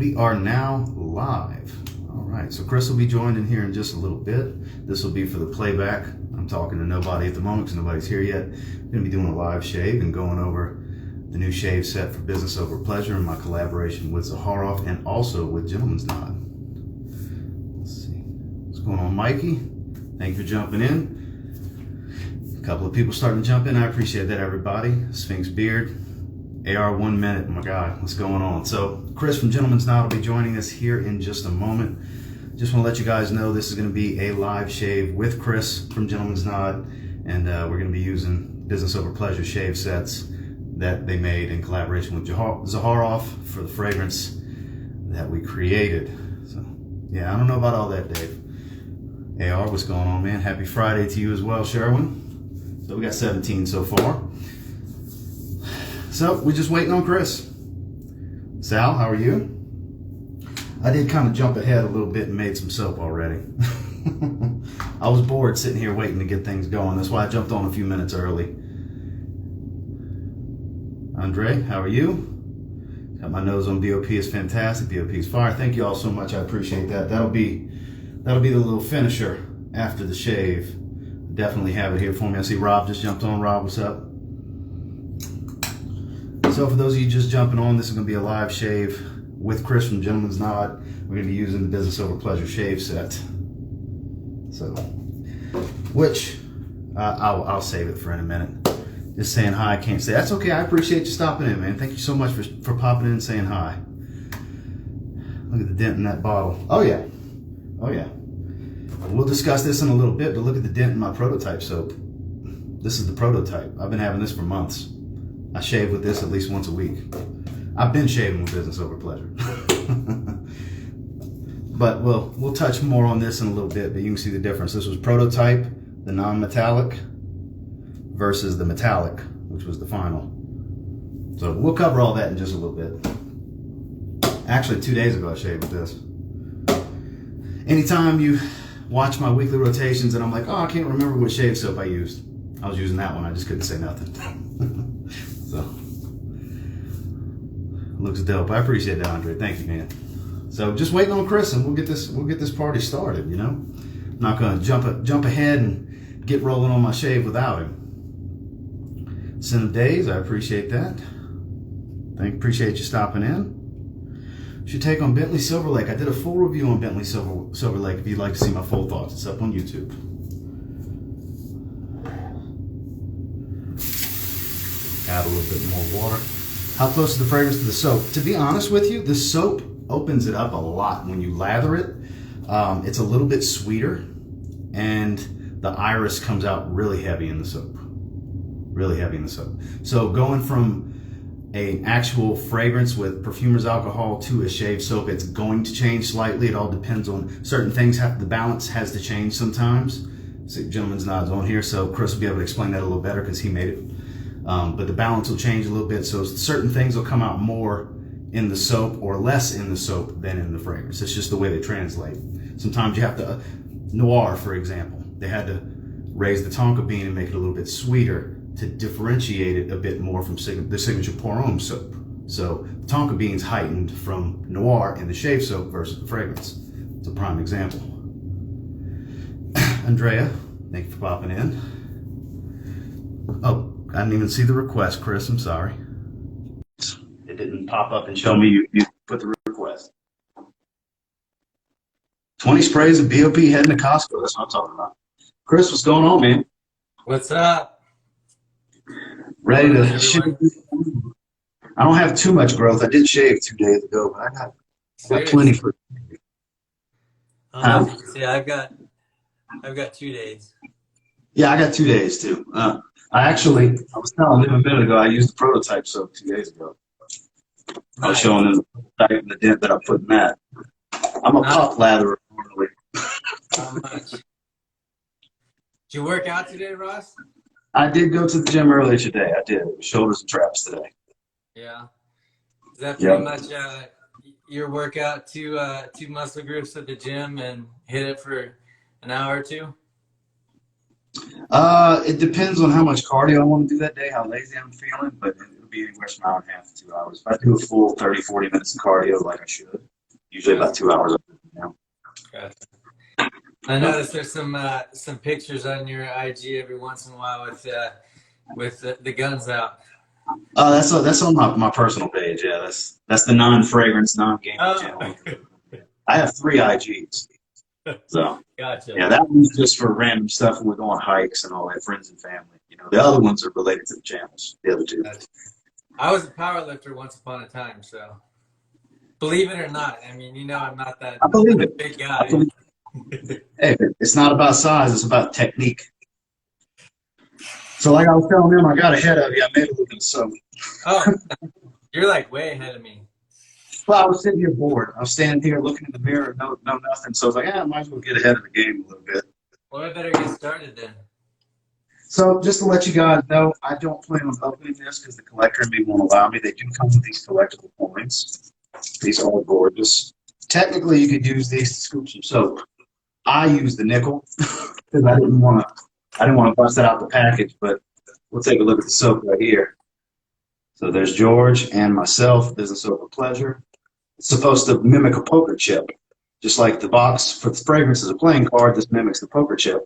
We are now live. All right, so Chris will be joining here in just a little bit. This will be for the playback. I'm talking to nobody at the moment because nobody's here yet. I'm going to be doing a live shave and going over the new shave set for Business Over Pleasure in my collaboration with Zaharoff and also with Gentleman's Nod. Let's see. What's going on, Mikey? Thank you for jumping in. A couple of people starting to jump in. I appreciate that, everybody. Sphinx Beard. AR 1 minute, oh my God, what's going on? So Chris from Gentleman's Nod will be joining us here in just a moment. Just want to let you guys know this is going to be a live shave with Chris from Gentleman's Nod, and we're going to be using Business Over Pleasure shave sets that they made in collaboration with Zaharoff for the fragrance that we created. So yeah, I don't know about all that, Dave. AR, what's going on, man? Happy Friday to you as well, Sherwin. So we got 17 so far. So we're just waiting on Chris. Sal, how are you? I did kind of jump ahead a little bit and made some soap already. I was bored sitting here waiting to get things going. That's why I jumped on a few minutes early. Andre, how are you? Got my nose on BOP is fantastic. BOP is fire. Thank you all so much. I appreciate that. That'll be the little finisher after the shave. Definitely have it here for me. I see Rob just jumped on. Rob, what's up? So for those of you just jumping on, this is going to be a live shave with Chris from Gentleman's Nod. We're going to be using the Business Over Pleasure shave set. So, which I'll save it for in a minute. Just saying hi, I can't say. That's okay, I appreciate you stopping in, man. Thank you so much for popping in and saying hi. Look at the dent in that bottle. Oh yeah, oh yeah. We'll discuss this in a little bit, but look at the dent in my prototype soap. This is the prototype. I've been having this for months. I shave with this at least once a week. I've been shaving with Business Over Pleasure. But we'll touch more on this in a little bit, but you can see the difference. This was prototype, the non-metallic, versus the metallic, which was the final. So we'll cover all that in just a little bit. Actually, 2 days ago I shaved with this. Anytime you watch my weekly rotations and I'm like, oh, I can't remember what shave soap I used. I was using that one, I just couldn't say nothing. So, looks dope. I appreciate that, Andre. Thank you, man. So just waiting on Chris, and we'll get this party started. You know, I'm not gonna jump ahead and get rolling on my shave without him. Sin of Days, I appreciate that. Appreciate you stopping in. Should take on Bentley Silver Lake. I did a full review on Bentley Silver Lake. If you'd like to see my full thoughts, it's up on YouTube. Add a little bit more water. How close is the fragrance to the soap? To be honest with you, the soap opens it up a lot when you lather it. It's a little bit sweeter, and the iris comes out really heavy in the soap. Really heavy in the soap. So going from an actual fragrance with perfumer's alcohol to a shave soap, it's going to change slightly. It all depends on certain things. The balance has to change sometimes. See, Gentleman's Nod's on here, so Chris will be able to explain that a little better because he made it. But the balance will change a little bit, so certain things will come out more in the soap or less in the soap than in the fragrance. It's just the way they translate. Sometimes you have to, NOIR, for example, they had to raise the tonka bean and make it a little bit sweeter to differentiate it a bit more from the signature Pour Homme soap. So tonka beans heightened from NOIR in the shave soap versus the fragrance. It's a prime example. Andrea, thank you for popping in. Oh, I didn't even see the request, Chris. I'm sorry. It didn't pop up and show me you put the request. 20 sprays of BOP heading to Costco. That's what I'm talking about. Chris, what's going on, man? What's up? Ready to shave? I don't have too much growth. I did shave 2 days ago, but I got plenty for. See, I've got 2 days. Yeah, I got 2 days too. I was telling him a minute ago, I used the prototype soap 2 days ago. I was showing him the dent that I put in that. I'm a puff latherer normally. How much? Did you work out today, Ross? I did go to the gym earlier today. I did. Shoulders and traps today. Yeah. Is that pretty much your workout? Two muscle groups at the gym and hit it for an hour or two? It depends on how much cardio I want to do that day, how lazy I'm feeling, but it'll be anywhere from an hour and a half to 2 hours. If I do a full 30, 40 minutes of cardio like I should, Usually about 2 hours. Gotcha. I noticed there's some pictures on your IG every once in a while with the guns out. That's on my personal page. Yeah, that's the non-fragrance, non-gaming channel. I have 3 IGs. So gotcha. Yeah, that one's just for random stuff when we're going hikes and all that, friends and family. You know, the other ones are related to the channels. The other 2. Gotcha. I was a power lifter once upon a time, so believe it or not, I mean, you know, I'm not that big guy. Hey, it's not about size; it's about technique. So, like I was telling him, I got ahead of you. I made a little bit of soap. Oh, you're like way ahead of me. Well, I was sitting here bored. I was standing here looking in the mirror, no nothing. So I was like, I might as well get ahead of the game a little bit. Well, I better get started then. So just to let you guys know, I don't plan on opening this because the collector in me won't allow me. They do come with these collectible coins. These are gorgeous. Technically, you could use these to scoop some soap. I use the nickel because I didn't want to bust it out the package. But we'll take a look at the soap right here. So there's George and myself. Business over pleasure. It's supposed to mimic a poker chip, just like the box for the fragrance is a playing card. This mimics the poker chip.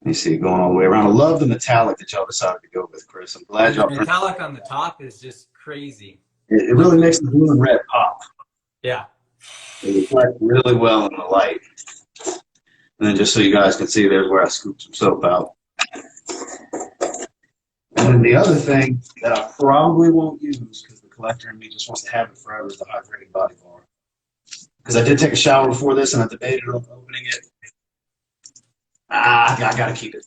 You see it going all the way around. I love the metallic that y'all decided to go with, Chris. I'm glad y'all. The metallic on the top is just crazy. It really makes the blue and red pop. Yeah. It reflects really well in the light. And then just so you guys can see, there's where I scooped some soap out. And then the other thing that I probably won't use, because the collector in me just wants to have it forever, is the Hydrating Body Bar. Because I did take a shower before this, and I debated on opening it. I got to keep it.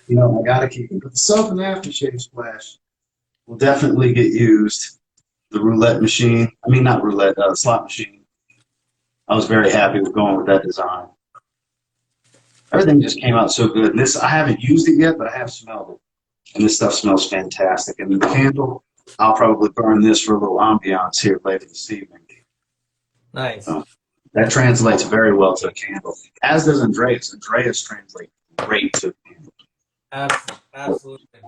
You know, I got to keep it. But the soap and aftershave splash will definitely get used. The roulette machine, I mean, not roulette, slot machine. I was very happy with going with that design. Everything just came out so good. And this, I haven't used it yet, but I have smelled it. And this stuff smells fantastic. And the candle, I'll probably burn this for a little ambiance here later this evening. Nice. That translates very well to a candle, as does Andreas. Andreas translates great to a candle. Absolutely.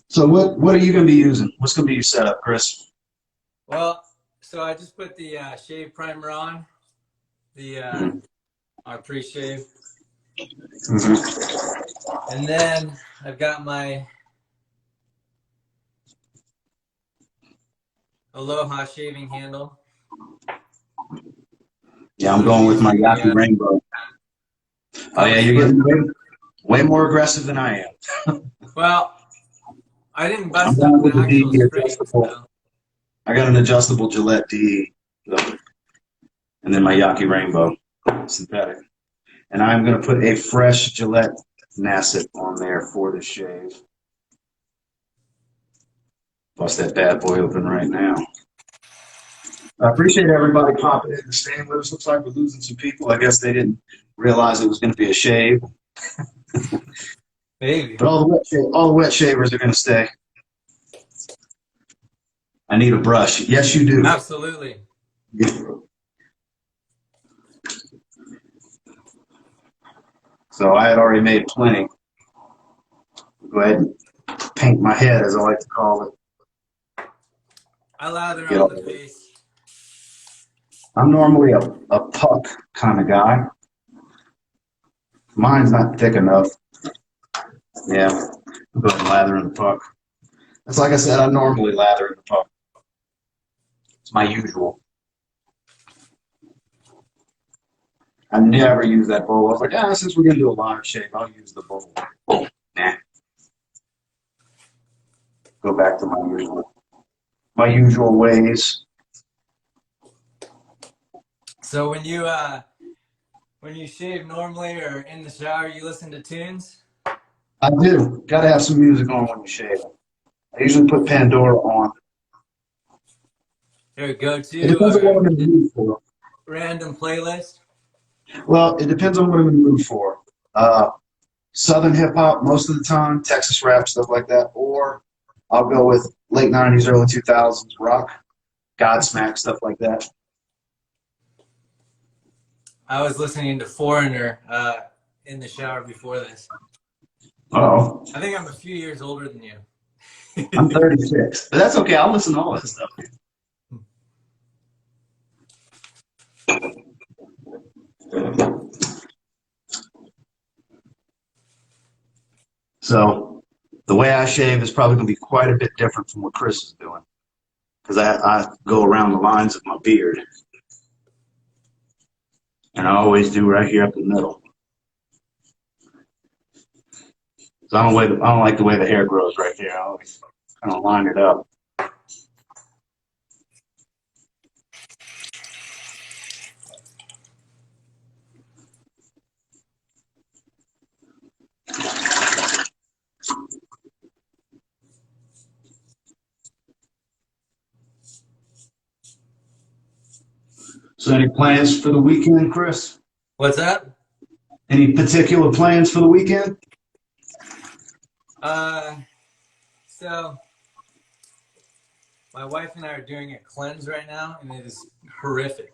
So what are you going to be using? What's going to be your setup, Chris? Well, so I just put the shave primer on, our pre-shave. And then I've got my Aloha shaving handle. Yeah, I'm going with my Yaki Rainbow. Oh yeah, you're getting way more aggressive than I am. Well, I didn't bust out the actual spray, so. I got an adjustable Gillette DE, and then my Yaki Rainbow synthetic. And I'm going to put a fresh Gillette Nasset on there for the shave. Bust that bad boy open right now. I appreciate everybody popping in and staying with us. Looks like we're losing some people. I guess they didn't realize it was going to be a shave. Maybe. But all the wet shavers are going to stay. I need a brush. Yes, you do. Absolutely. So I had already made plenty. Go ahead and paint my head, as I like to call it. I lather on the face. I'm normally a puck kind of guy. Mine's not thick enough. Yeah, I'll go ahead and lather in the puck. It's like I said, I normally lather in the puck. It's my usual. I never use that bowl. I was like, since we're going to do a live shave, I'll use the bowl. Nah. Go back to my usual ways. So when you shave normally or in the shower, you listen to tunes? I do. Got to have some music on when you shave. I usually put Pandora on. There we go. It depends on what I'm in the mood for. Random playlist? Well, it depends on what I'm in the mood for. Southern hip hop most of the time, Texas rap, stuff like that, or I'll go with late 90s, early 2000s rock, Godsmack, stuff like that. I was listening to Foreigner in the shower before this. Oh. I think I'm a few years older than you. I'm 36, but that's okay. I'll listen to all that stuff. So the way I shave is probably going to be quite a bit different from what Chris is doing, because I go around the lines of my beard, and I always do right here up the middle. So I don't like the way the hair grows right here. I always kind of line it up. So any plans for the weekend, Chris? What's that? Any particular plans for the weekend? So my wife and I are doing a cleanse right now, and it is horrific.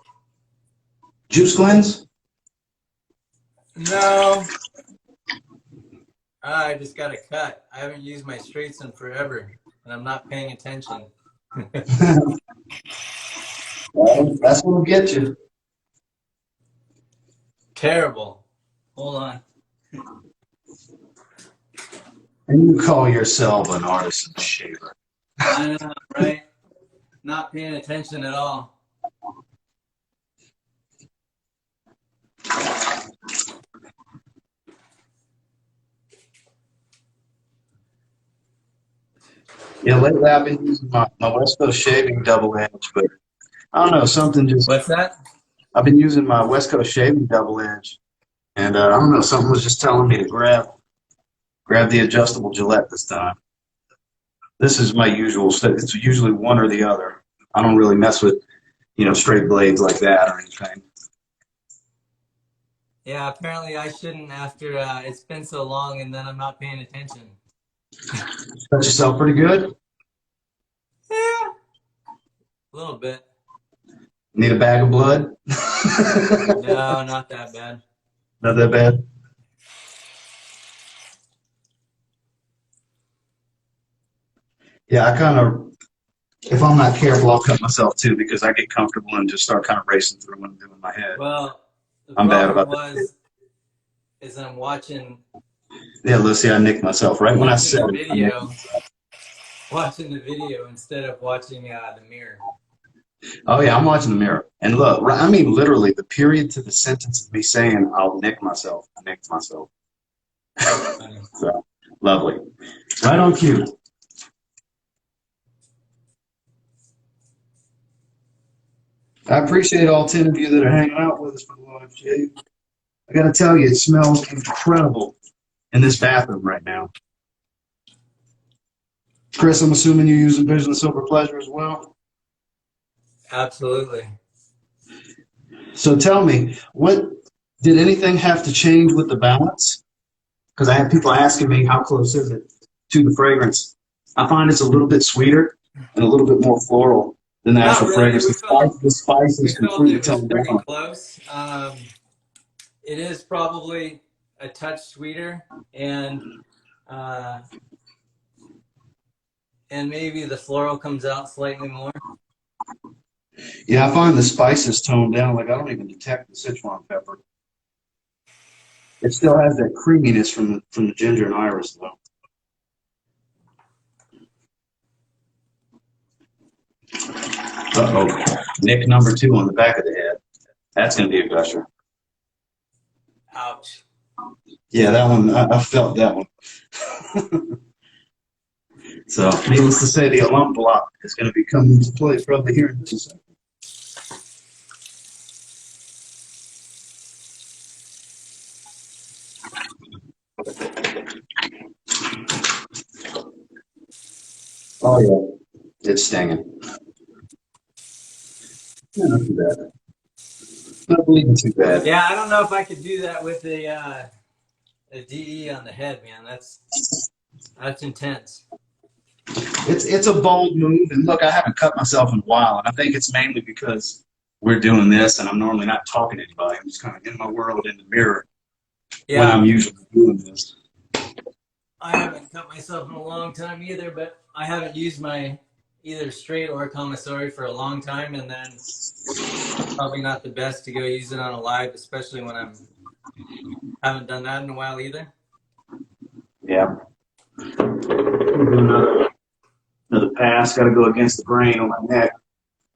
Juice cleanse? No. I just got a cut. I haven't used my straights in forever, and I'm not paying attention. Well, that's what'll get you. Terrible. Hold on. And you call yourself an artisan shaver. I know, right? Not paying attention at all. Yeah, lately I've been using my West Coast shaving double edge, but I don't know, something just... What's that? I've been using my West Coast shaving double edge, and I don't know, something was just telling me to grab the adjustable Gillette this time. This is my usual, it's usually one or the other. I don't really mess with, straight blades like that or anything. Yeah, apparently I shouldn't after it's been so long and then I'm not paying attention. Got yourself pretty good? Yeah. A little bit. Need a bag of blood? No, not that bad. Not that bad? Yeah, I kind of, if I'm not careful, I'll cut myself too, because I get comfortable and just start kind of racing through what I'm doing in my head. Well, the I'm bad problem about that. is I'm watching. Yeah, Lucy, I nicked myself right when I said the video. Watching the video instead of watching the mirror. Oh yeah, I'm watching the mirror. And look, I mean literally the period to the sentence of me saying I'll nick myself. I nicked myself. So lovely. Right on cue. I appreciate all 10 of you that are hanging out with us for the live shave. I gotta tell you, it smells incredible in this bathroom right now. Chris, I'm assuming you're using Business Over Pleasure as well? Absolutely. So tell me, did anything have to change with the balance? Because I have people asking me how close is it to the fragrance. I find it's a little bit sweeter and a little bit more floral than the actual fragrance. The spice is completely toned down. Pretty close. It is probably a touch sweeter, and maybe the floral comes out slightly more. Yeah, I find the spices toned down. Like I don't even detect the Sichuan pepper. It still has that creaminess from the ginger and iris, though. Uh-oh. Nick number 2 on the back of the head. That's going to be a gusher. Ouch. Yeah, that one, I felt that one. So, needless to say, the alum block is going to be coming into play probably here in just a second. Oh, yeah. It's stinging. Yeah, not too bad. Not bleeding too bad. Yeah, I don't know if I could do that with a DE on the head, man. That's intense. It's a bold move, and look, I haven't cut myself in a while, and I think it's mainly because we're doing this, and I'm normally not talking to anybody. I'm just kind of in my world in the mirror when I'm usually doing this. I haven't cut myself in a long time either, but I haven't used my either straight or commissary for a long time, and then probably not the best to go use it on a live, especially when haven't done that in a while either. Yeah. Another pass. Got to go against the grain on my neck.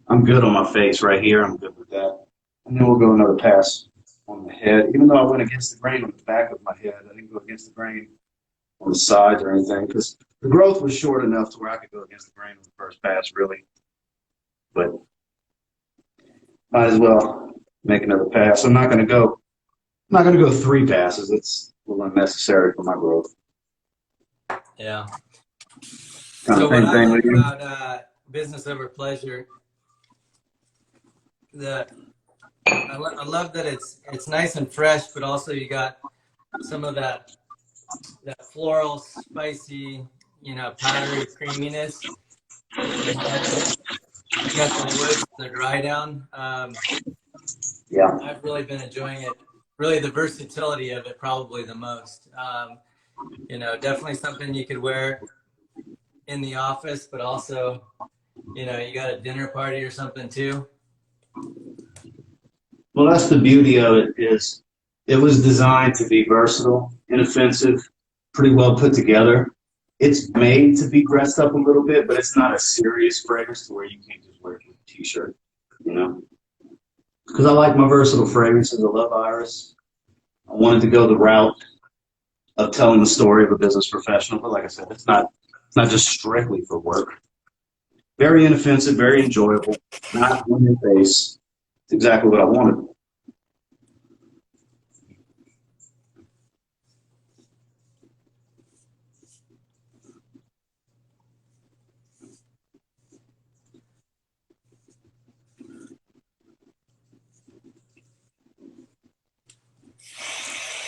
I'm good on my face right here. I'm good with that. And then we'll go another pass on the head. Even though I went against the grain on the back of my head, I didn't go against the grain on the sides or anything, because the growth was short enough to where I could go against the grain on the first pass, really. But might as well make another pass. I'm not going to go 3 passes. It's a little unnecessary for my growth. Yeah. Kind So of what same I thing like with you. about business over pleasure, I love that it's nice and fresh, but also you got some of that floral, spicy, powdery creaminess. You got the woods, the dry down. Yeah. I've really been enjoying it. Really, the versatility of it probably the most. Definitely something you could wear in the office, but also, you got a dinner party or something too. Well, that's the beauty of it, is it was designed to be versatile, inoffensive, pretty well put together. It's made to be dressed up a little bit, but it's not a serious fragrance to where you can't just wear it with a t-shirt, Because I like my versatile fragrances. I love Iris. I wanted to go the route of telling the story of a business professional, but like I said, it's not just strictly for work. Very inoffensive, very enjoyable, not on your face. It's exactly what I wanted.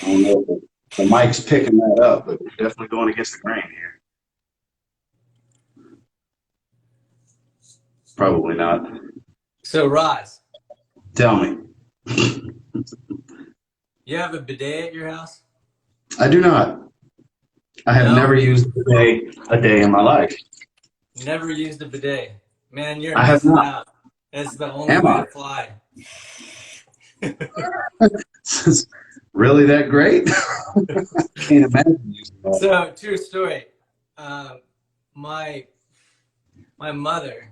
I don't know if the mic's picking that up, but we're definitely going against the grain here. Probably not. So, Roz, Tell me. you have a bidet at your house? I do not. I have never used a bidet a day in my life. Never used a bidet. Man, you're I have missing not. out. That's the only way to fly. Really that great? Can't imagine using that. So, true story. My mother,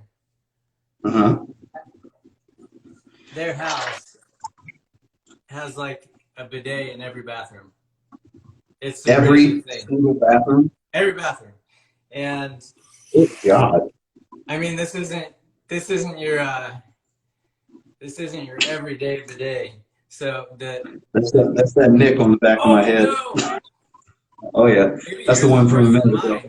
their house has like a bidet in every bathroom. It's the every thing. single bathroom. Every bathroom, and oh God. I mean, this isn't your everyday bidet. So that's that nick on the back of my head. No. Oh yeah, Maybe that's the one from a minute ago.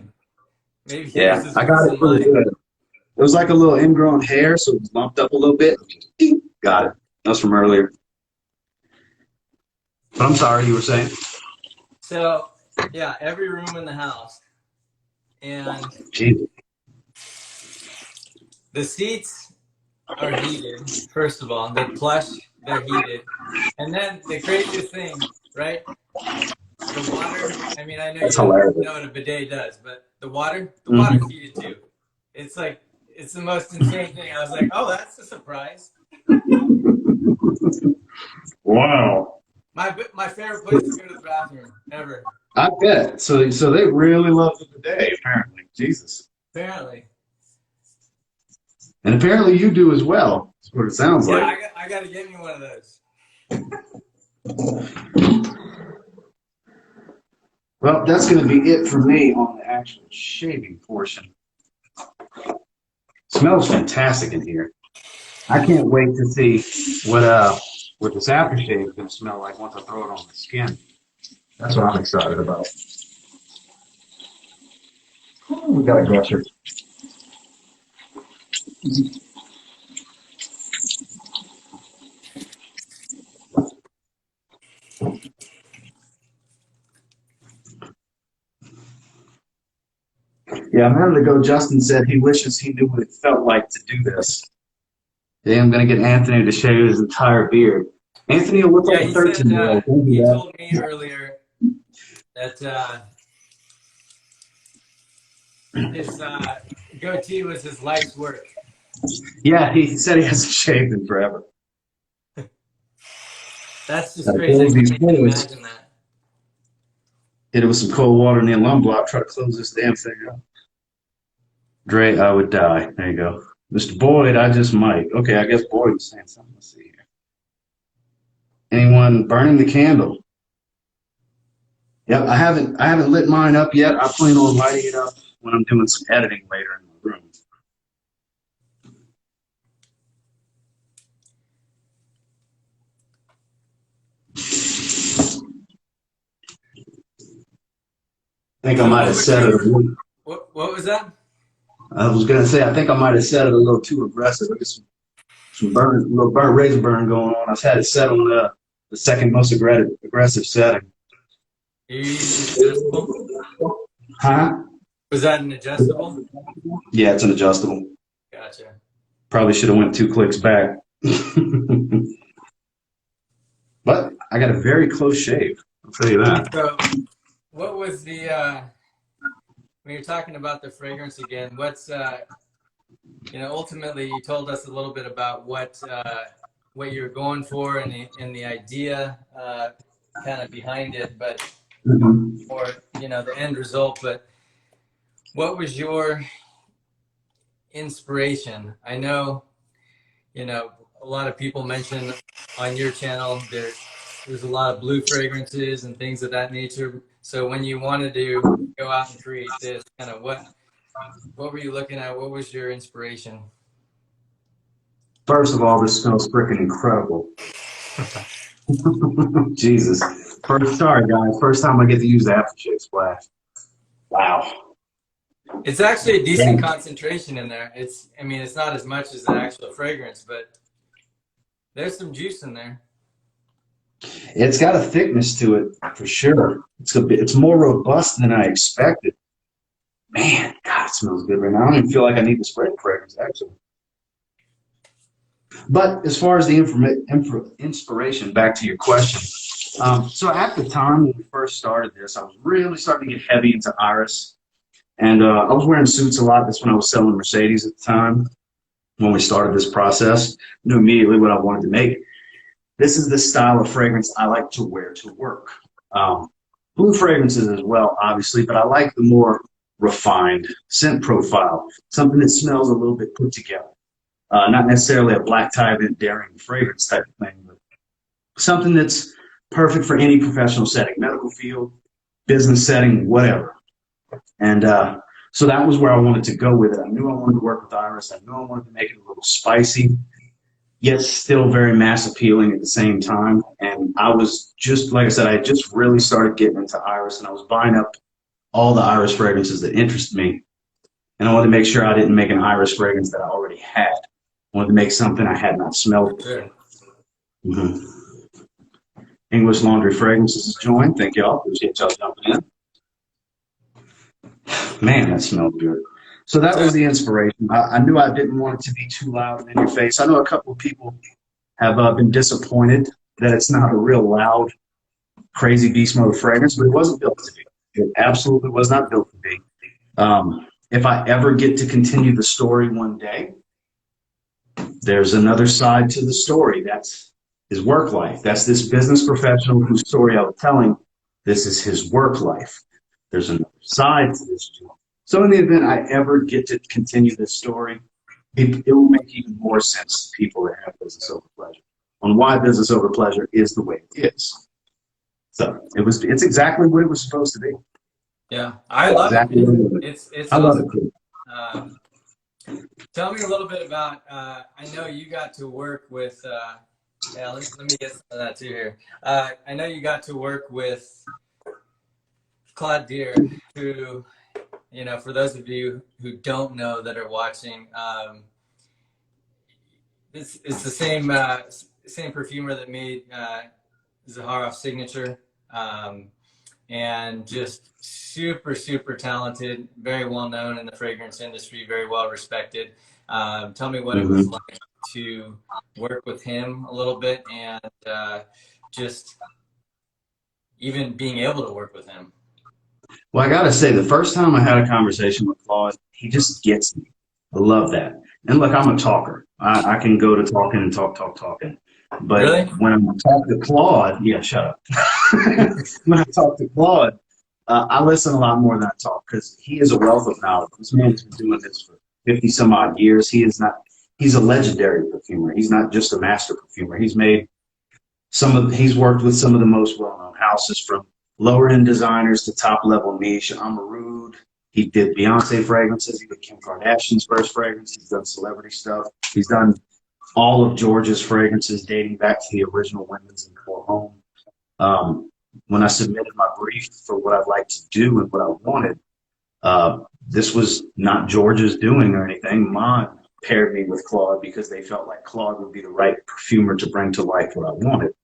Maybe yeah, I got it pretty good. It was like a little ingrown hair, so it was lumped up a little bit. Got it. That was from earlier. But I'm sorry, you were saying? So yeah, every room in the house, and Jesus. The seats are heated. First of all, the plush, they're heated, and then the craziest thing, right? The water. I mean, I know you don't know what a bidet does, but the water's heated too. It's like it's the most insane thing. I was like, oh, that's a surprise. Wow. My favorite place to go to the bathroom ever. I bet. So they really love the bidet, apparently. Jesus. Apparently. And apparently you do as well. That's what it sounds like. Yeah, I got to get me one of those. Well, that's going to be it for me on the actual shaving portion. Smells fantastic in here. I can't wait to see what this aftershave is going to smell like once I throw it on the skin. That's what I'm excited about. Oh, we got a gusher. Yeah, a minute ago, Justin said he wishes he knew what it felt like to do this. Today I'm going to get Anthony to shave his entire beard. Anthony will look like a 13-year-old. He told me earlier that his goatee was his life's work. Yeah, he said he hasn't shaved in forever. That's just crazy. I can't even imagine that. Hit it with some cold water in the alum block. Try to close this damn thing up. Dre, I would die. There you go. Mr. Boyd, I just might. Okay, I guess Boyd was saying something. Let's see here. Anyone burning the candle? Yep, I haven't lit mine up yet. I plan on lighting it up when I'm doing some editing later in my room. I think I might have said it. What was that? I was going to say, I think I might have said it a little too aggressive. Look at some burn, little burn, razor burn going on. I've had it set on the second most aggressive setting. Are you using adjustable? Huh? Was that an adjustable? Yeah, it's an adjustable. Gotcha. Probably should have went 2 clicks back. But I got a very close shave. I'll tell you that. So, what was the when you're talking about the fragrance again? What's ultimately you told us a little bit about what you're going for and the idea kind of behind it, but or the end result. But what was your inspiration? I know a lot of people mention on your channel there's a lot of blue fragrances and things of that nature. So when you wanted to go out and create this, kind of what were you looking at? What was your inspiration? First of all, this smells freaking incredible. Jesus. Sorry guys, first time I get to use the aftershave splash. Wow. It's actually a decent concentration in there. It's not as much as the actual fragrance, but there's some juice in there. It's got a thickness to it for sure. It's more robust than I expected. Man, God, it smells good right now. I don't even feel like I need to spray the fragrance, actually. But as far as the inspiration, back to your question. So at the time when we first started this, I was really starting to get heavy into Iris. And I was wearing suits a lot. That's when I was selling Mercedes at the time. When we started this process, I knew immediately what I wanted to make. This is the style of fragrance I like to wear to work. Blue fragrances as well, obviously, but I like the more refined scent profile, something that smells a little bit put together. Not necessarily a black tie event daring fragrance type of thing, but something that's perfect for any professional setting, medical field, business setting, whatever. And so that was where I wanted to go with it. I knew I wanted to work with Iris. I knew I wanted to make it a little spicy, yet still very mass appealing at the same time. And I was just, like I said, I just really started getting into Iris, and I was buying up all the Iris fragrances that interested me. And I wanted to make sure I didn't make an Iris fragrance that I already had. I wanted to make something I had not smelled before. English Laundry Fragrances has joined. Thank y'all. Appreciate y'all jumping in. Man, that smelled good. So that was the inspiration. I knew I didn't want it to be too loud and in your face. I know a couple of people have been disappointed that it's not a real loud, crazy beast mode fragrance, but it wasn't built to be. It absolutely was not built to be. If I ever get to continue the story one day, there's another side to the story. That's his work life. That's this business professional whose story I was telling. This is his work life. There's another side to this job. So in the event I ever get to continue this story, it will make even more sense to people that have business over pleasure on why business over pleasure is the way it is. So it's exactly what it was supposed to be. Yeah, I love exactly it. It's I awesome. love it. Tell me a little bit about, I know you got to work with, let me get some of that too here. I know you got to work with Claude Deer, who, for those of you who don't know that are watching, it's the same perfumer that made Zaharoff Signature, and just super, super talented, very well known in the fragrance industry, very well respected. Tell me what it was like to work with him a little bit, and just even being able to work with him. Well, I gotta say, the first time I had a conversation with Claude, he just gets me. I love that. And look, I'm a talker. I can go to talking and talking. But Really? when I talk to Claude, yeah, shut up. When I talk to Claude, I listen a lot more than I talk because he is a wealth of knowledge. This man's been doing this for 50 some odd years. He's a legendary perfumer. He's not just a master perfumer. He's worked with some of the most well-known houses, from lower-end designers to top-level niche. Amarud. He did Beyonce fragrances. He did Kim Kardashian's first fragrance. He's done celebrity stuff. He's done all of George's fragrances dating back to the original women's and core Homme. When I submitted my brief for what I'd like to do and what I wanted, this was not George's doing or anything. Mine paired me with Claude because they felt like Claude would be the right perfumer to bring to life what I wanted.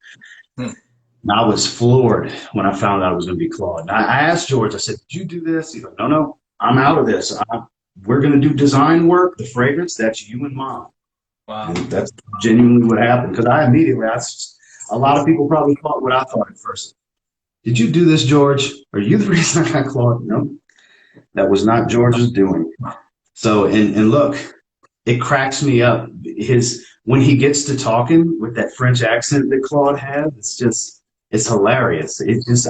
And I was floored when I found out it was going to be Claude. And I asked George, I said, did you do this? He goes, no, I'm out of this. We're going to do design work. The fragrance, that's you and Mom. Wow. And that's genuinely what happened. Because a lot of people probably thought what I thought at first. Did you do this, George? Are you the reason I got Claude? No, that was not George's doing. So, and look, it cracks me up. When he gets to talking with that French accent that Claude has, it's hilarious. I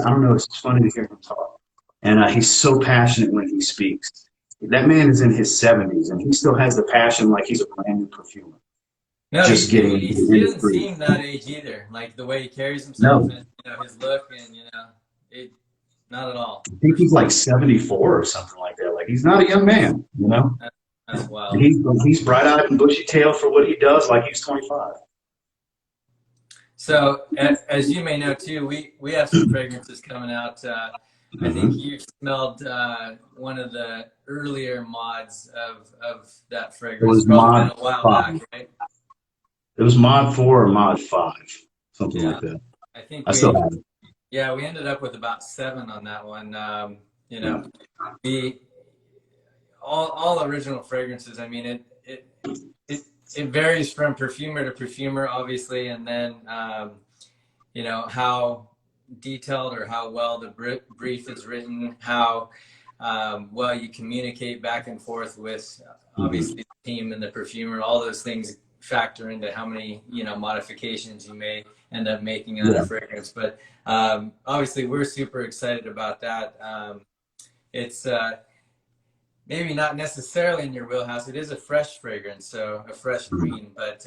don't know, it's just funny to hear him talk. And he's so passionate when he speaks. That man is in his 70s, and he still has the passion like he's a brand new perfumer. No, he doesn't seem that age either. Like the way he carries himself and his look, and not at all. I think he's like 74 or something like that. Like, he's not a young man, That's wild. He's bright-eyed and bushy-tailed for what he does, like he's 25. So, as you may know too, we have some fragrances coming out. I think you smelled one of the earlier mods of that fragrance. It was probably mod been a while 5. back, right? It was mod 4 or mod 5, something like that. I think I still have it. Yeah, we ended up with about 7 on that one. All original fragrances. I mean, it varies from perfumer to perfumer, obviously, and then how detailed or how well the brief is written, how well you communicate back and forth with obviously the team and the perfumer. All those things factor into how many modifications you may end up making on a fragrance. But obviously, we're super excited about that. It's maybe not necessarily in your wheelhouse. It is a fresh fragrance, so a fresh green. But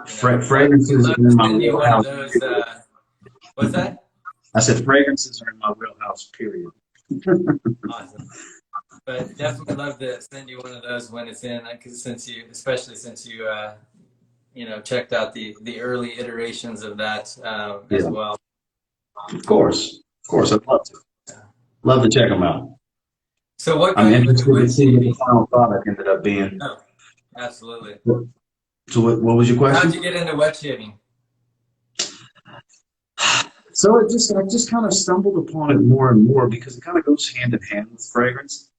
fragrances are in my wheelhouse. What's that? I said fragrances are in my wheelhouse. Period. Awesome. But definitely love to send you one of those when it's in, especially since you checked out the early iterations of that as well. Of course, I'd love to. Love to check them out. So what? I'm interested to see what the final product ended up being. Oh, absolutely. So what was your question? How'd you get into wet shaving? So I just kind of stumbled upon it more and more because it kind of goes hand in hand with fragrance.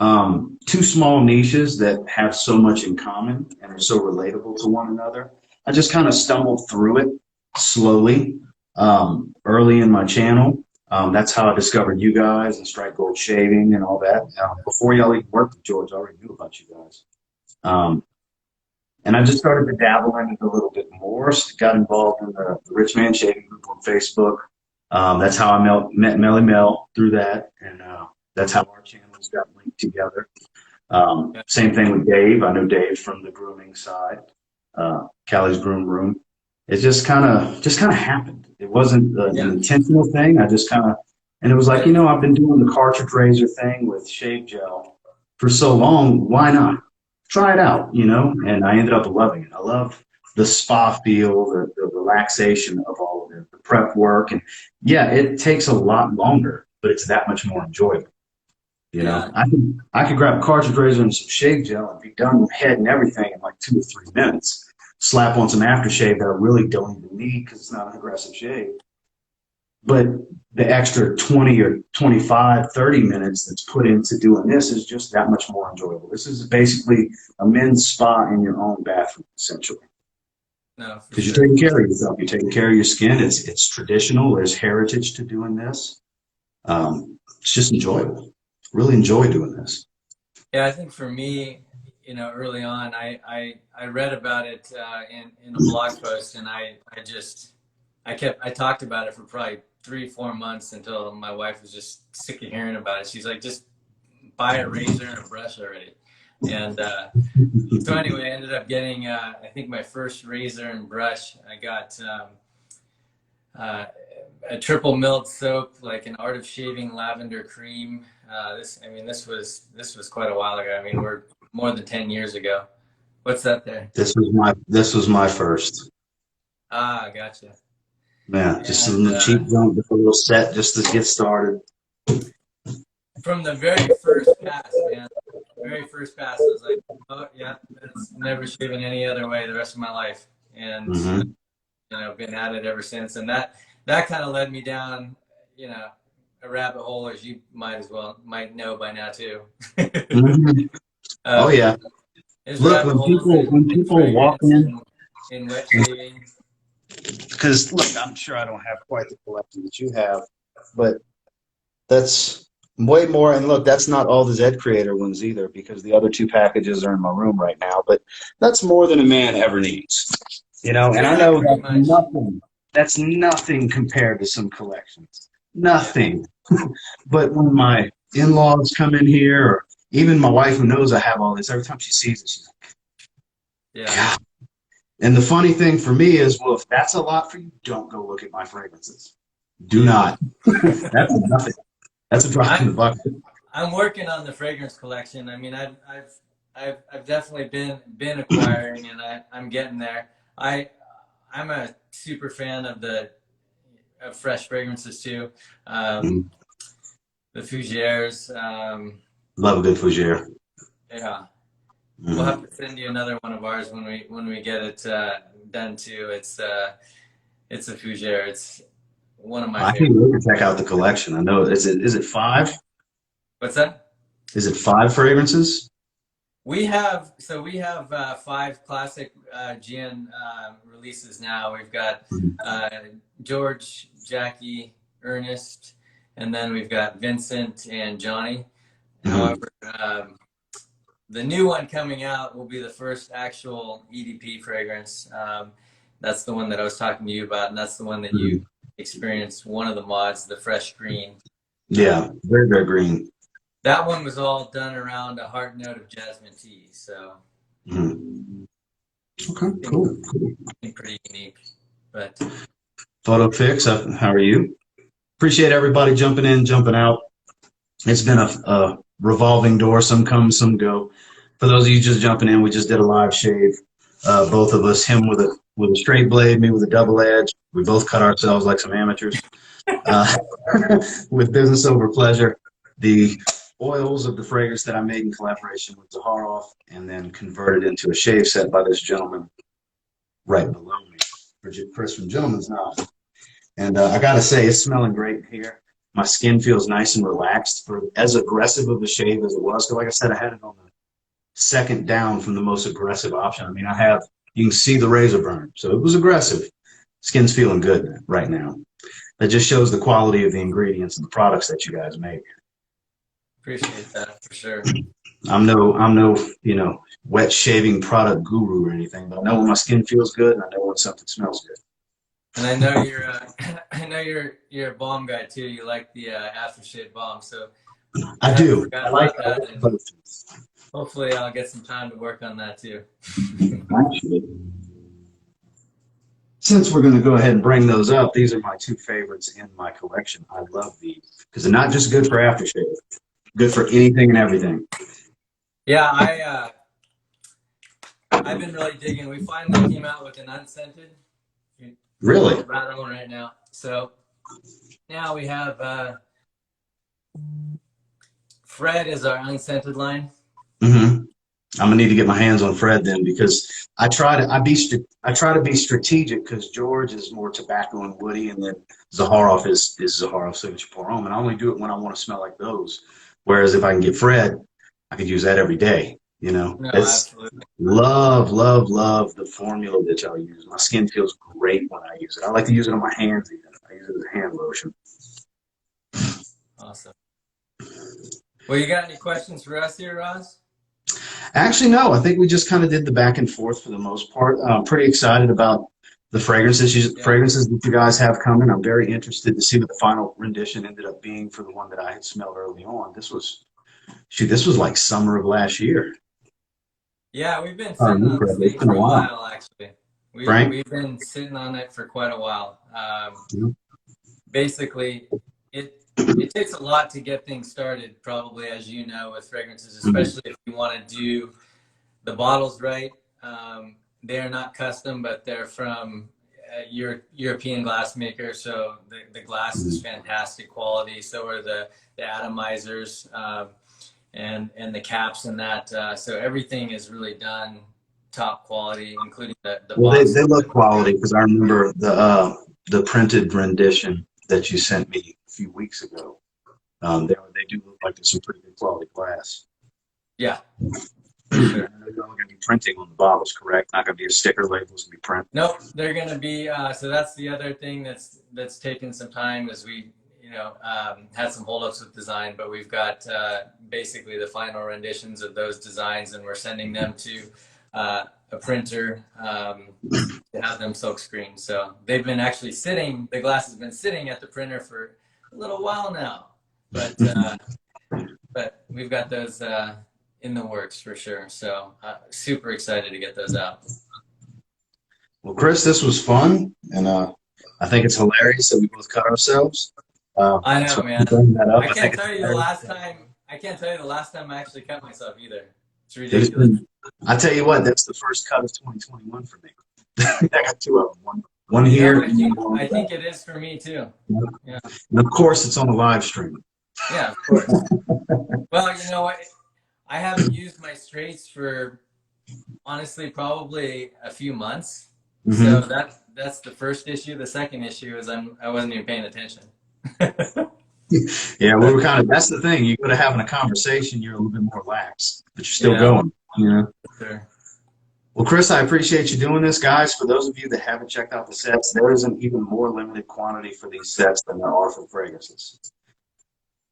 Two small niches that have so much in common and are so relatable to one another. I just kind of stumbled through it slowly, early in my channel. That's how I discovered you guys and Strike Gold Shaving and all that. Before y'all even worked with George, I already knew about you guys. And I just started to dabble in it a little bit more. So got involved in the Rich Man Shaving group on Facebook. That's how I met Melly Mel through that. And that's how our channels got linked together. Same thing with Dave. I know Dave from the grooming side, Callie's Groom Room. It just kind of happened. It wasn't an intentional thing. I just and it was like, I've been doing the cartridge razor thing with shave gel for so long. Why not try it out? And I ended up loving it. I love the spa feel, the relaxation of all of it, the prep work. And it takes a lot longer, but it's that much more enjoyable. I could grab a cartridge razor and some shave gel and be done with head and everything in like 2 or 3 minutes. Slap on some aftershave that I really don't even need because it's not an aggressive shave. But the extra 20 or 25, 30 minutes that's put into doing this is just that much more enjoyable. This is basically a men's spa in your own bathroom, essentially. No, because you're taking care of yourself. You're taking care of your skin. It's traditional. There's heritage to doing this. It's just enjoyable. Really enjoy doing this. Yeah, I think for me, you know, early on, I read about it in a blog post, and I talked about it for probably 3-4 months until my wife was just sick of hearing about it. She's like, just buy a razor and a brush already. And so anyway, I ended up getting I think my first razor and brush. I got a triple milled soap, like an Art of Shaving lavender cream. This was quite a while ago. I mean, we're more than 10 years ago. What's that there? This was my first. Ah, gotcha. Yeah, just some cheap junk, just a little set just to get started. From the very first pass, man. Very first pass, I was like, oh yeah, it's never shaven any other way the rest of my life. And you know, been at it ever since. And that kind of led me down, you know, a rabbit hole, as you might know by now too. Oh yeah. Look, when people walk in wet shaving. Because look, I'm sure I don't have quite the collection that you have, but that's way more. And look, that's not all the Zed Creator ones either, because the other 2 packages are in my room right now. But that's more than a man ever needs, you know. And I know that's nothing compared to some collections, nothing. But when my in-laws come in here, or even my wife, who knows I have all this, every time she sees it, she's like, yeah. God. And the funny thing for me is, well, if that's a lot for you, don't go look at my fragrances. Do not. That's nothing. That's a drop in the bucket. I'm working on the fragrance collection. I mean, I've definitely been acquiring, and I'm getting there. I'm a super fan of of fresh fragrances too. The Fougères. Love a good Fougère. Yeah. We'll have to send you another one of ours when we get it done too. It's a Fougère. It's one of my favorites. I can check out the collection. I know. Is it 5? What's that? Is it 5 fragrances? We have 5 classic GN releases now. We've got George, Jackie, Ernest, and then we've got Vincent and Johnny. However, the new one coming out will be the first actual EDP fragrance. That's the one that I was talking to you about, and that's the one that you experienced, one of the mods, the fresh green. Yeah, very, very green. That one was all done around a heart note of jasmine tea, so. Okay, cool. Pretty unique, but. Photo Fix, how are you? Appreciate everybody jumping in, jumping out. It's been a revolving door. Some come, some go. For those of you just jumping in, we just did a live shave. Both of us, him with a straight blade, me with a double edge. We both cut ourselves like some amateurs. With business over pleasure. The oils of the fragrance that I made in collaboration with Zaharoff, and then converted into a shave set by this gentleman right below me, Chris from Gentleman's Knob. And I gotta say, it's smelling great here. My skin feels nice and relaxed for as aggressive of a shave as it was. Because like I said, I had it on the second down from the most aggressive option. I mean, you can see the razor burn. So it was aggressive. Skin's feeling good right now. That just shows the quality of the ingredients and the products that you guys make. Appreciate that for sure. I'm no, wet shaving product guru or anything, but I know when my skin feels good, and I know when something smells good. And I know you're a balm guy too. You like the aftershave balm, so I do. I like that. Hopefully, I'll get some time to work on that too. Actually, since we're going to go ahead and bring those up, these are my 2 favorites in my collection. I love these because they're not just good for aftershave, good for anything and everything. Yeah, I've been really digging. We finally came out with an unscented. Really? Right on right now. So now we have Fred is our unscented line. I'm gonna need to get my hands on Fred then, because I try to be strategic, because George is more tobacco and woody, and then Zaharoff is Zaharoff signature pour homme, and I only do it when I want to smell like those. Whereas if I can get Fred, I could use that every day. No, it's absolutely. Love the formula that y'all use. My skin feels great when I use it. I like to use it on my hands even. I use it as a hand lotion. Awesome. Well, you got any questions for us here, Roz? Actually, no. I think we just kind of did the back and forth for the most part. I'm pretty excited about the fragrances that you guys have coming. I'm very interested to see what the final rendition ended up being for the one that I had smelled early on. This was like summer of last year. Yeah, we've been sitting on this thing for a while, actually. We've been sitting on it for quite a while. Basically, it takes a lot to get things started, probably, as you know, with fragrances, especially if you want to do the bottles right. They're not custom, but they're from European glassmaker, so the glass is fantastic quality. So are the atomizers and the caps and that. So everything is really done top quality, including the box. They look quality, because I remember the printed rendition that you sent me a few weeks ago. They do look like there's some pretty good quality glass. Yeah. Sure. They're not going to be printing on the bottles, correct? Not going to be a sticker labels to be printed. Nope, they're going to be. So that's the other thing that's taken some time, is we had some holdups with design, but we've got basically the final renditions of those designs, and we're sending them to a printer to have them silk screened. So they've been actually sitting. The glass has been sitting at the printer for a little while now, but we've got those in the works for sure. So super excited to get those out. Well, Chris, this was fun, and I think it's hilarious that we both cut ourselves. I know, man. I can't tell you the last time I actually cut myself either. It's ridiculous. I tell you what, that's the first cut of 2021 for me. I got two of them. One here. I think it is for me too. Yeah. And of course, it's on a live stream. Yeah, of course. Well, you know what? I haven't used my straights for, honestly, probably a few months. So that's the first issue. The second issue is I wasn't even paying attention. Yeah, we were that's the thing. You go to having a conversation, you're a little bit more lax, but you're still going. Sure. Well, Chris, I appreciate you doing this. Guys, for those of you that haven't checked out the sets, there is an even more limited quantity for these sets than there are for fragrances,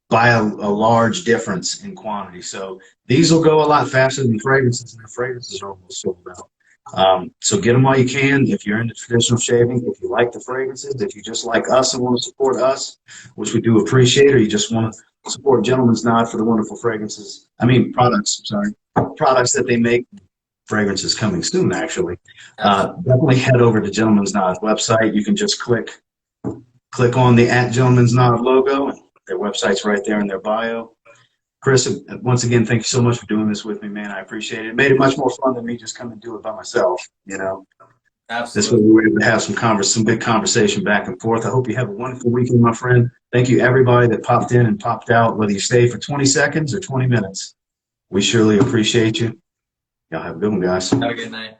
by a large difference in quantity. So these will go a lot faster than fragrances, and the fragrances are almost sold out. So get them while you can. If you're into traditional shaving, if you like the fragrances, if you just like us and want to support us, which we do appreciate, or you just want to support Gentleman's Nod for the wonderful products that they make, fragrances coming soon, actually. Definitely head over to Gentleman's Nod's website. You can just click on the @Gentleman's Nod logo. Their website's right there in their bio. Chris, once again, thank you so much for doing this with me, man. I appreciate it. It made it much more fun than me just coming and do it by myself, Absolutely. This way we were able to have some good conversation back and forth. I hope you have a wonderful weekend, my friend. Thank you, everybody that popped in and popped out, whether you stayed for 20 seconds or 20 minutes. We surely appreciate you. Y'all have a good one, guys. Have a good night.